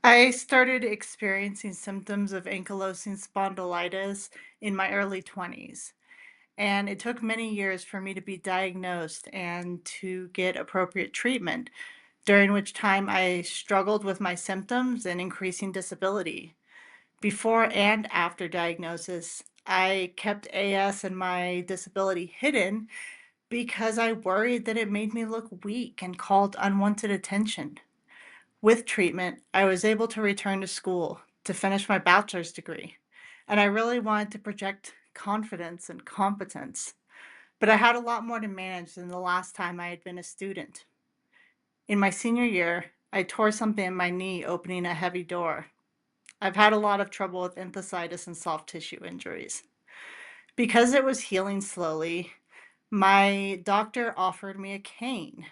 I started experiencing symptoms of ankylosing spondylitis in my early 20s, and it took many years for me to be diagnosed and to get appropriate treatment, during which time I struggled with my symptoms and increasing disability. Before and after diagnosis, I kept AS and my disability hidden because I worried that it made me look weak and called unwanted attention. With treatment, I was able to return to school to finish my bachelor's degree, and I really wanted to project confidence and competence. But I had a lot more to manage than the last time I had been a student. In my senior year, I tore something in my knee opening a heavy door. I've had a lot of trouble with enthesitis and soft tissue injuries. Because it was healing slowly, my doctor offered me a cane,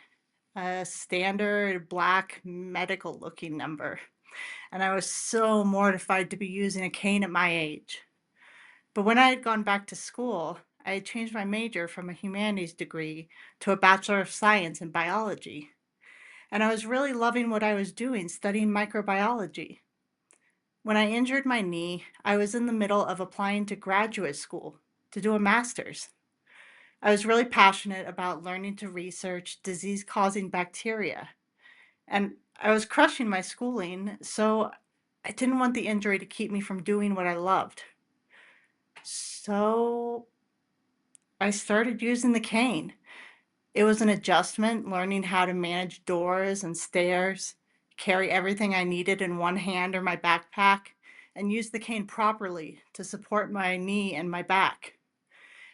a standard black medical looking number. And I was so mortified to be using a cane at my age. But when I had gone back to school, I had changed my major from a humanities degree to a Bachelor of Science in biology. And I was really loving what I was doing, studying microbiology. When I injured my knee, I was in the middle of applying to graduate school to do a master's. I was really passionate about learning to research disease causing bacteria, and I was crushing my schooling, so I didn't want the injury to keep me from doing what I loved. So I started using the cane. It was an adjustment, learning how to manage doors and stairs, carry everything I needed in one hand or my backpack, and use the cane properly to support my knee and my back.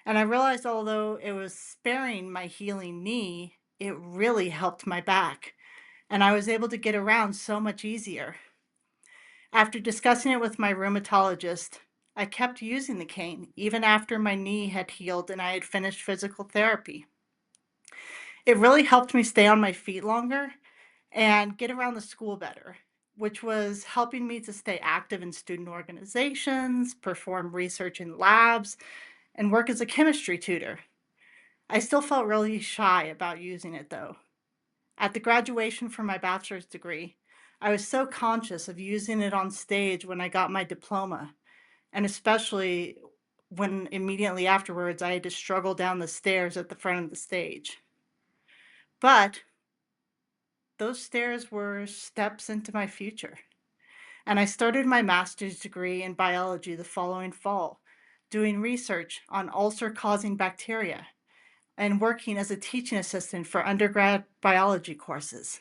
And I realized although it was sparing my healing knee, it really helped my back. And I was able to get around so much easier. After discussing it with my rheumatologist, I kept using the cane even after my knee had healed and I had finished physical therapy. It really helped me stay on my feet longer and get around the school better, which was helping me to stay active in student organizations, perform research in labs, and work as a chemistry tutor. I still felt really shy about using it though. At the graduation for my bachelor's degree, I was so conscious of using it on stage when I got my diploma, and especially when immediately afterwards I had to struggle down the stairs at the front of the stage. But those stairs were steps into my future, and I started my master's degree in biology the following fall, doing research on ulcer causing bacteria and working as a teaching assistant for undergrad biology courses.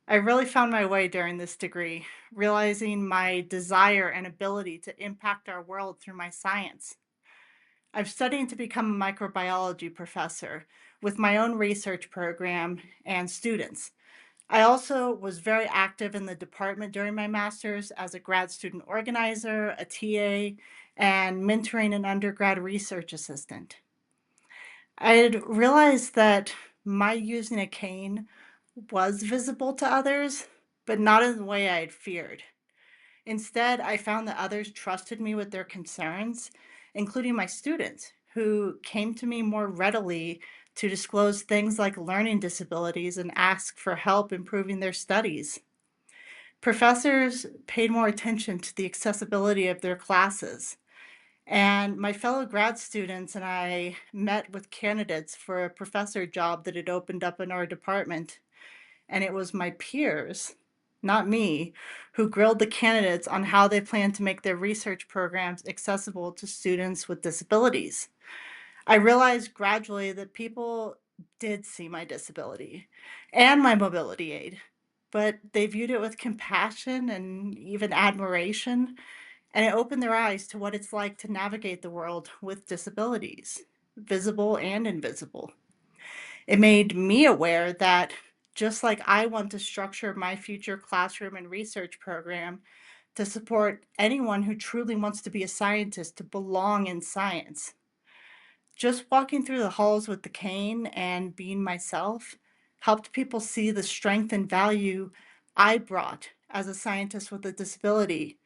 I really found my way during this degree, realizing my desire and ability to impact our world through my science. I'm studying to become a microbiology professor with my own research program and students. I also was very active in the department during my master's as a grad student organizer, a TA, and mentoring an undergrad research assistant. I had realized that my using a cane was visible to others, but not in the way I had feared. Instead, I found that others trusted me with their concerns, including my students, who came to me more readily to disclose things like learning disabilities and ask for help improving their studies. Professors paid more attention to the accessibility of their classes, and my fellow grad students and I met with candidates for a professor job that had opened up in our department. And it was my peers, not me, who grilled the candidates on how they plan to make their research programs accessible to students with disabilities. I realized gradually that people did see my disability and my mobility aid, but they viewed it with compassion and even admiration, and it opened their eyes to what it's like to navigate the world with disabilities, visible and invisible. It made me aware that just like I want to structure my future classroom and research program to support anyone who truly wants to be a scientist to belong in science. Just walking through the halls with the cane and being myself helped people see the strength and value I brought as a scientist with a disability.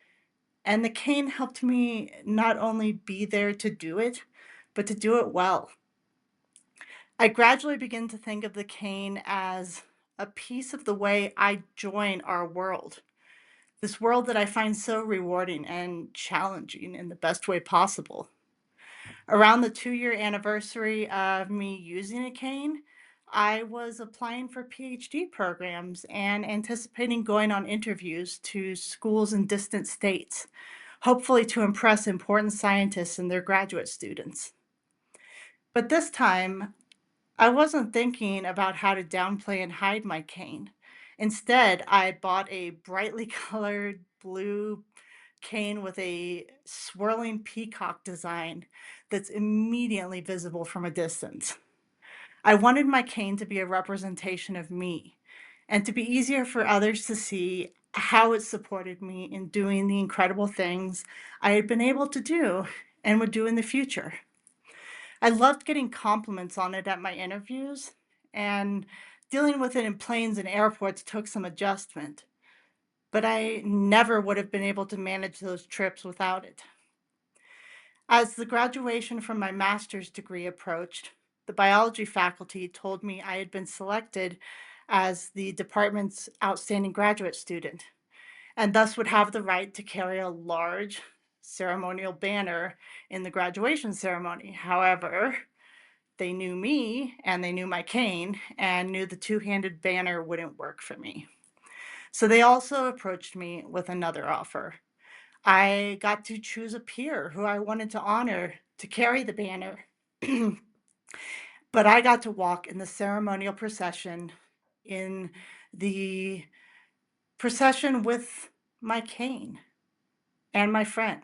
And the cane helped me not only be there to do it, but to do it well. I gradually began to think of the cane as a piece of the way I join our world. this world that I find so rewarding and challenging in the best way possible. Around the 2-year anniversary of me using a cane, I was applying for PhD programs and anticipating going on interviews to schools in distant states, hopefully to impress important scientists and their graduate students. But this time, I wasn't thinking about how to downplay and hide my cane. Instead, I bought a brightly colored blue cane with a swirling peacock design that's immediately visible from a distance. I wanted my cane to be a representation of me and to be easier for others to see how it supported me in doing the incredible things I had been able to do and would do in the future. I loved getting compliments on it at my interviews, and dealing with it in planes and airports took some adjustment, but I never would have been able to manage those trips without it. As the graduation from my master's degree approached, the biology faculty told me I had been selected as the department's outstanding graduate student, and thus would have the right to carry a large ceremonial banner in the graduation ceremony. However, they knew me and they knew my cane and knew the two-handed banner wouldn't work for me. So they also approached me with another offer. I got to choose a peer who I wanted to honor to carry the banner, but I got to walk in the ceremonial procession in the procession with my cane and my friend,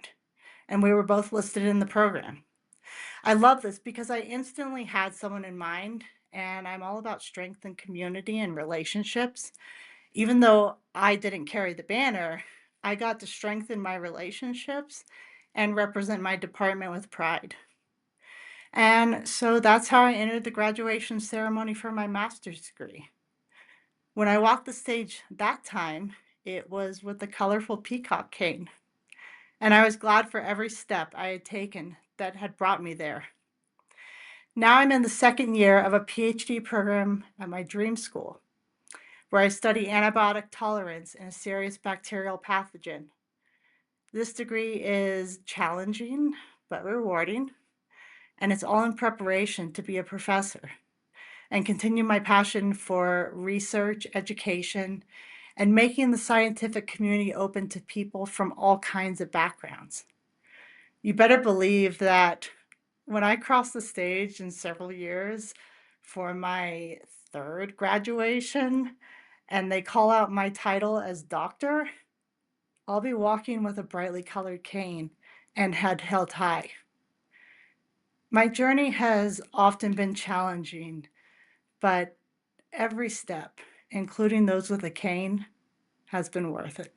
and we were both listed in the program. I love this because I instantly had someone in mind, and I'm all about strength and community and relationships. Even though I didn't carry the banner, I got to strengthen my relationships and represent my department with pride. And so that's how I entered the graduation ceremony for my master's degree. When I walked the stage that time, it was with the colorful peacock cane, and I was glad for every step I had taken that had brought me there. Now I'm in the second year of a PhD program at my dream school, where I study antibiotic tolerance in a serious bacterial pathogen. This degree is challenging but rewarding, and it's all in preparation to be a professor and continue my passion for research, education, and making the scientific community open to people from all kinds of backgrounds. You better believe that when I cross the stage in several years for my third graduation and they call out my title as doctor, I'll be walking with a brightly colored cane and head held high. My journey has often been challenging, but every step, including those with a cane, has been worth it.